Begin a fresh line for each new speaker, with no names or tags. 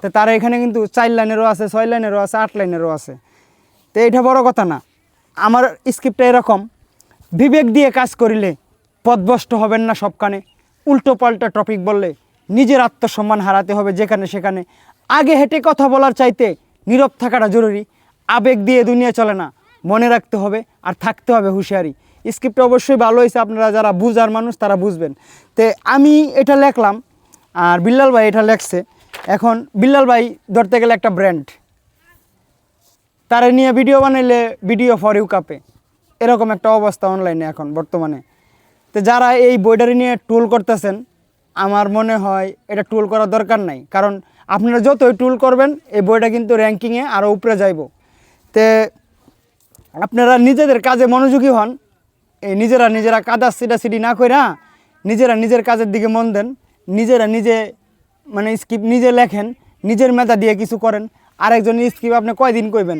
তো তার এখানে কিন্তু 4 লাইনেরও আছে, 6 লাইনেরও আছে, 8 লাইনেরও আছে। তো এটা বড় কথা না। আমার স্ক্রিপ্টটা এরকম, বিবেক দিয়ে কাজ করিলে পথভ্রষ্ট হবেন না সবখানে। উল্টো পাল্টা টপিক বললে নিজের আত্মসম্মান হারাতে হবে যেখানে সেখানে। আগে হেঁটে কথা বলার চাইতে নীরব থাকাটা জরুরি। আবেগ দিয়ে দুনিয়া চলে না, মনে রাখতে হবে আর থাকতে হবে হুঁশিয়ারি। স্ক্রিপ্টটা অবশ্যই ভালো হয়েছে, আপনারা যারা বুঝার মানুষ তারা বুঝবেন। তো আমি এটা লেখলাম আর বিল্লাল ভাই এটা লেখছে। এখন বিল্লাল ভাই ধরতে গেলে একটা ব্র্যান্ড, তারা নিয়ে ভিডিও বানাইলে ভিডিও ফর ইউ কাপে, এরকম একটা অবস্থা অনলাইনে এখন বর্তমানে। তো যারা এই বইটা নিয়ে টুল করতেছেন, আমার মনে হয় এটা টুল করার দরকার নাই। কারণ আপনারা যতই টুল করবেন এই বইটা কিন্তু র্যাঙ্কিংয়ে আরও উপরে যাইব। তে আপনারা নিজেদের কাজে মনোযোগী হন, এই নিজেরা কাদা সিডি না কইরা নিজের কাজের দিকে মন দেন। নিজে মানে স্ক্রিপ্ট নিজে লেখেন, নিজের মেধা দিয়ে কিছু করেন। আরেকজন স্ক্রিপ্ট আপনি কয়দিন কইবেন?